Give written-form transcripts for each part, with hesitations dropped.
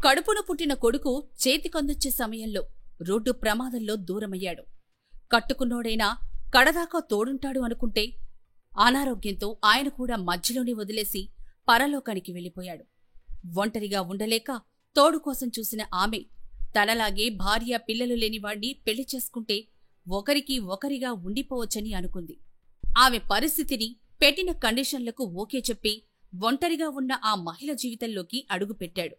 కడుపున పుట్టిన కొడుకు చేతికందొచ్చే సమయంలో రోడ్డు ప్రమాదంలో దూరమయ్యాడు. కట్టుకున్నోడైనా కడదాకా తోడుంటాడు అనుకుంటే అనారోగ్యంతో ఆయన కూడా మధ్యలోనే వదిలేసి పరలోకానికి వెళ్ళిపోయాడు. ఒంటరిగా ఉండలేక తోడు కోసం చూసిన ఆమె తనలాగే భార్య పిల్లలు లేనివాణ్ణి పెళ్లి చేసుకుంటే ఒకరికి ఒకరిగా ఉండిపోవచ్చని అనుకుంది. ఆమె పరిస్థితిని, పెట్టిన కండిషన్లకు ఓకే చెప్పి ఒంటరిగా ఉన్న ఆ మహిళ జీవితంలోకి అడుగుపెట్టాడు.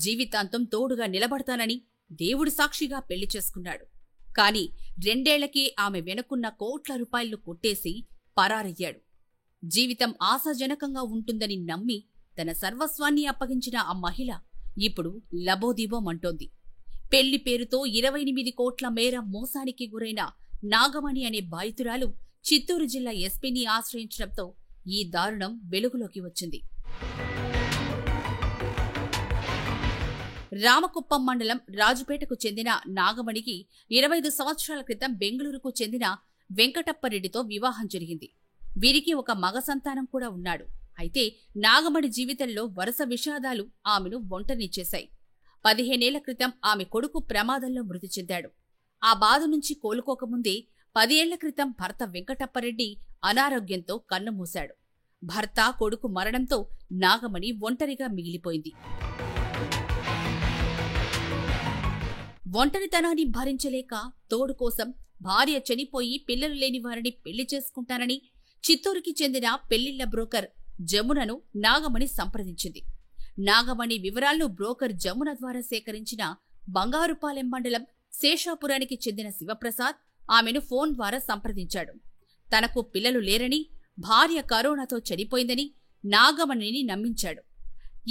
జీవితాంతం తోడుగా నిలబడతానని దేవుడు సాక్షిగా పెళ్లి చేసుకున్నాడు. కాని 2 ఏళ్లకే ఆమె వెనుకున్న కోట్ల రూపాయలు కొట్టేసి పరారయ్యాడు. జీవితం ఆశాజనకంగా ఉంటుందని నమ్మి తన సర్వస్వాన్ని అప్పగించిన ఆ మహిళ ఇప్పుడు లబోదీబోమంటోంది. పెళ్లి పేరుతో 28 కోట్ల మేర మోసానికి గురైన నాగమణి అనే బాధితురాలు చిత్తూరు జిల్లా ఎస్పీని ఆశ్రయించడంతో ఈ దారుణం వెలుగులోకి వచ్చింది. రామకుప్పం మండలం రాజుపేటకు చెందిన నాగమణికి 25 సంవత్సరాల క్రితం బెంగళూరుకు చెందిన వెంకటప్పరెడ్డితో వివాహం జరిగింది. వీరికి ఒక మగ సంతానం కూడా ఉన్నాడు. అయితే నాగమణి జీవితంలో వరుస విషాదాలు ఆమెను ఒంటరిని చేశాయి. 15 ఏళ్ల క్రితం ఆమె కొడుకు ప్రమాదంలో మృతి చెందాడు. ఆ బాధ నుంచి కోలుకోకముందే 10 ఏళ్ల క్రితం భర్త వెంకటప్పరెడ్డి అనారోగ్యంతో కన్నుమూశాడు. భర్త, కొడుకు మరణంతో నాగమణి ఒంటరిగా మిగిలిపోయింది. ఒంటరితనాన్ని భరించలేక తోడు కోసం భార్య చనిపోయి పిల్లలు లేని వారిని పెళ్లి చేసుకుంటానని చిత్తూరుకి చెందిన పెళ్లిళ్ల బ్రోకర్ జమునను నాగమణి సంప్రదించింది. నాగమణి వివరాలను బ్రోకర్ జమున ద్వారా సేకరించిన బంగారుపాలెం మండలం శేషాపురానికి చెందిన శివప్రసాద్ ఆమెను ఫోన్ ద్వారా సంప్రదించాడు. తనకు పిల్లలు లేరని, భార్య కరోనాతో చనిపోయిందని నాగమణిని నమ్మించాడు.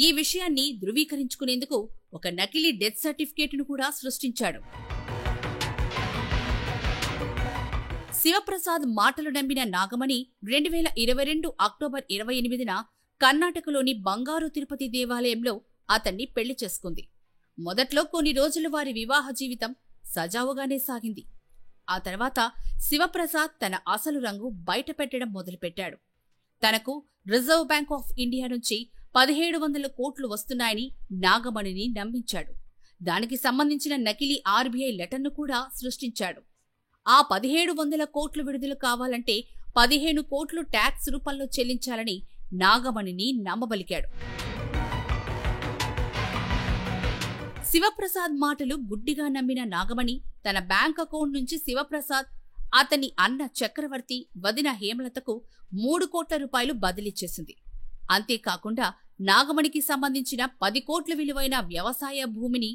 ఈ విషయాన్ని ధృవీకరించుకునేందుకు ఒక నకిలీ డెత్ సర్టిఫికేట్ను కూడా సృష్టించాడు. శివప్రసాద్ మాటలు నమ్మిన నాగమణి 2022 అక్టోబర్ 28న కర్ణాటకలోని బంగారు తిరుపతి దేవాలయంలో అతన్ని పెళ్లి చేసుకుంది. మొదట్లో కొన్ని రోజులు వారి వివాహ జీవితం సజావుగానే సాగింది. ఆ తర్వాత శివప్రసాద్ తన అసలు రంగు బయటపెట్టడం మొదలుపెట్టాడు. తనకు రిజర్వ్ బ్యాంక్ ఆఫ్ ఇండియా నుంచి 1700 కోట్లు వస్తున్నాయని నాగమణిని నమ్మించాడు. దానికి సంబంధించిన నకిలీ ఆర్బీఐ లెటర్ను కూడా సృష్టించాడు. ఆ 1700 కోట్లు విడుదల కావాలంటే 15 కోట్లు ట్యాక్స్ రూపంలో చెల్లించాలని నాగమణిని నమ్మబలికాడు. శివప్రసాద్ మాటలు గుడ్డిగా నమ్మిన నాగమణి తన బ్యాంక్ అకౌంట్ నుంచి శివప్రసాద్, అతని అన్న చక్రవర్తి, వదిన హేమలతకు 3 కోట్ల రూపాయలు బదిలీ చేసింది. అంతేకాకుండా నాగమణికి సంబంధించిన 10 కోట్ల విలువైన వ్యవసాయ భూమిని,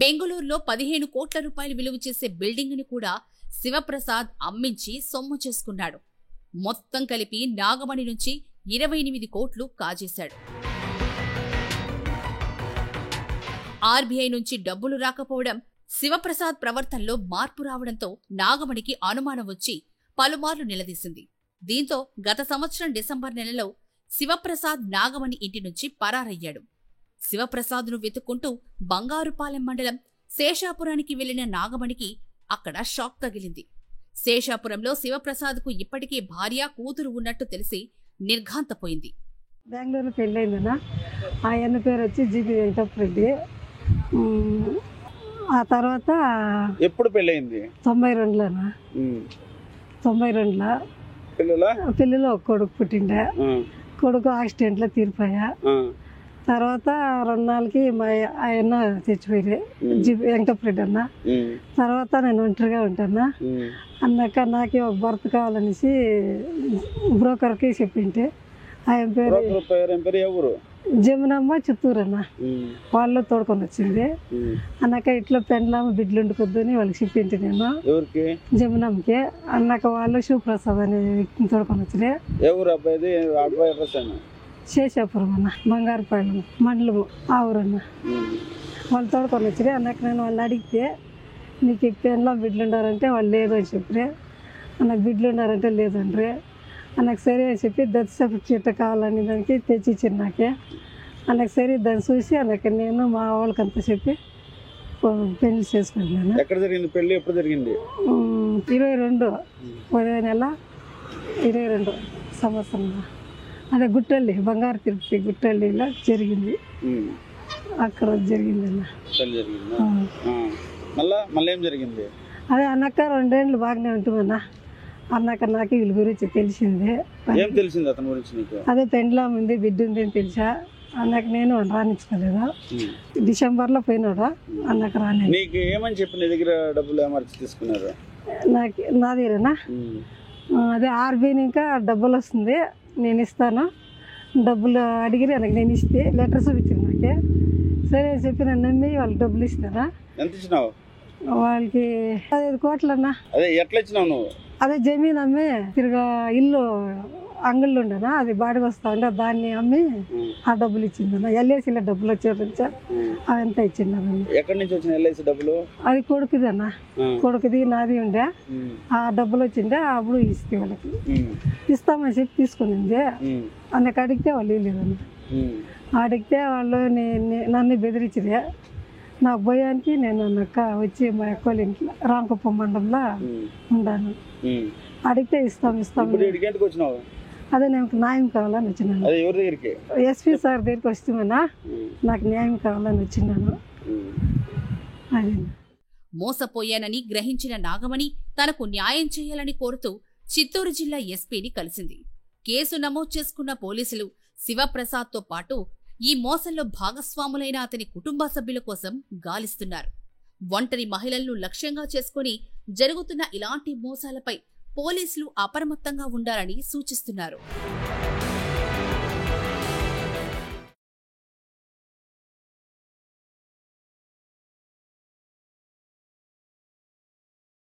బెంగళూరులో 15 కోట్ల రూపాయలు విలువ చేసే బిల్డింగ్ని కూడా శివప్రసాద్ అమ్మించి సొమ్ము చేసుకున్నాడు. మొత్తం కలిపి నాగమణి నుంచి 28 కోట్లు కాజేశాడు. ఆర్బీఐ నుంచి డబ్బులు రాకపోవడం, శివప్రసాద్ ప్రవర్తనలో మార్పు రావడంతో నాగమణికి అనుమానం వచ్చి పలుమార్లు నిలదీసింది. దీంతో గత సంవత్సరం డిసెంబర్ నెలలో శివప్రసాద్ నాగమణి ఇంటి నుంచి పరారయ్యాడు. శివప్రసాద్ను వెతుక్కుంటూ బంగారుపాలెం మండలం శేషాపురానికి వెళ్లిన నాగమణికి అక్కడ షాక్ తగిలింది. శేషాపురంలో శివప్రసాద్కు ఇప్పటికే భార్య, కూతురు ఉన్నట్టు తెలిసి నిర్ఘాంతపోయింది. బెంగళూరు పెళ్ళైందనా, ఆయన పేరు వచ్చి జీబీ వెంకటరెడ్డి. ఆ తర్వాత ఎప్పుడు పెళ్ళైంది? 92లోనా, 92లో పిల్లలు ఒక కొడుకు పుట్టిండే. కొడుకు యాక్సిడెంట్లో తీరిపోయా. తర్వాత 2 నెలలకి మా ఆయన చచ్చిపోయి వెంకటరెడ్డి అన్న. తర్వాత నేను ఒంటరిగా ఉంటానా అన్నాక నాకే ఒక భర్త కావాలనేసి బ్రోకర్కి చెప్పింటే ఆయన పేరు జమునమ్మ, చిత్తూరు అన్న. వాళ్ళు తోడుకొని వచ్చింది. అన్నాక ఇట్లా పెండ్లామ బిడ్డలు ఉండుకొద్దు అని వాళ్ళకి చెప్పింటి నేను జమునమ్మకి. అన్నాక వాళ్ళు శివప్రసాద్ అనే వ్యక్తిని తోడుకొని వచ్చింది. శేషాపురం అన్న, బంగారుపాలెం మండలము, ఆ ఊరన్న. వాళ్ళు తోడుకొని వచ్చి అన్నాక నేను వాళ్ళని అడిగితే నీకు పెండ్లామ బిడ్డలు ఉండారంటే వాళ్ళు లేదు అని చెప్పి, అన్నకు బిడ్డలు ఉన్నారంటే లేదండ్రి. అన్నకు సరే అని చెప్పి డెత్ సర్టిఫికేట్ కావాలని దానికి తెచ్చిచ్చింది నాకే. అన్నకు సరే దాన్ని చూసి అన్నకు నేను మా వాళ్ళకంతా చెప్పి పెళ్లి చేసుకుంటున్నాను. ఎక్కడ జరిగింది పెళ్లి? ఎప్పుడు జరిగింది? 22 నెల 22 సంవత్సరం. అదే గుట్టల్లి, బంగారు తిరుపతి గుట్టల్లిలో జరిగింది. అక్కడ జరిగిందన్న. పెళ్లి జరిగిందా? మళ్ళీ ఏం జరిగింది? అదే అన్నక్క 2 ఏళ్ళు బాగానే ఉంటుందన్న. అన్నాక నాకు వీళ్ళ గురించి తెలిసింది. ఏం తెలిసింది అతని గురించి నీకు? అదే పెండ్లాం ఉంది, బిడ్డ ఉంది అని తెలిసా. అన్నకు నేను రానిచ్చుకోలేదు. డిసెంబర్లో పోయినాడు, అన్నకు రాని. నీకు ఏమని చెప్పి నీ దగ్గర డబ్బులు ఏమర్చి తీసుకున్నారు? నా దగ్గరనా అదే ఆర్బీని ఇంకా డబ్బులు వస్తుంది, నేను ఇస్తాను, డబ్బులు అడిగిరి నాకు, నేను ఇస్తే లెటర్ చూపించింది నాకే. సరే అని చెప్పి నన్ను నమ్మి వాళ్ళకి డబ్బులు ఇస్తారా. ఎంత ఇచ్చినావు వాళ్ళకి? 15 కోట్లన్నా. అదే ఎట్లా ఇచ్చినావు నువ్వు? అదే జమీన్ అమ్మి తిరిగా ఇల్లు అంగళ్ళు ఉండనా, అది బాడికి వస్తా ఉండే, దాన్ని అమ్మి ఆ డబ్బులు ఇచ్చిందన్న. ఎల్ఐసిలో డబ్బులు వచ్చేది అదంతా ఇచ్చిందన్న. ఎక్కడి నుంచి వచ్చిన ఎల్ఐసి డబ్బులు? అది కొడుకుది అన్న, కొడుకుది నాది ఉండే. ఆ డబ్బులు వచ్చిండే, అప్పుడు ఇస్తే వాళ్ళకి ఇస్తామని చెప్పి తీసుకునింది. అందుకు అడిగితే వాళ్ళు లేదన్న. అడిగితే వాళ్ళు నన్ను బెదిరించిదే. నాకు భయానికి నేను అన్నక్క వచ్చి మా అక్క వాళ్ళ ఇంట్లో రామకుప్పం మండలంలో ఉన్నాను. అడిగితే ఇస్తాం. అదే నాకు న్యాయం కావాలని వచ్చినాను. ఎస్పీ సార్ దగ్గరికి వస్తున్నా, నాకు న్యాయం కావాలని వచ్చినాను. అదే మోసపోయానని గ్రహించిన నాగమణి తనకు న్యాయం చేయాలని కోరుతూ చిత్తూరు జిల్లా ఎస్పీని కలిసింది. కేసు నమోదు చేసుకున్న పోలీసులు శివప్రసాద్తో పాటు ఈ మోసంలో భాగస్వాములైన అతని కుటుంబ సభ్యుల కోసం గాలిస్తున్నారు. ఒంటరి మహిళలను లక్ష్యంగా చేసుకుని జరుగుతున్న ఇలాంటి మోసాలపై పోలీసులు అప్రమత్తంగా ఉండాలని సూచిస్తున్నారు.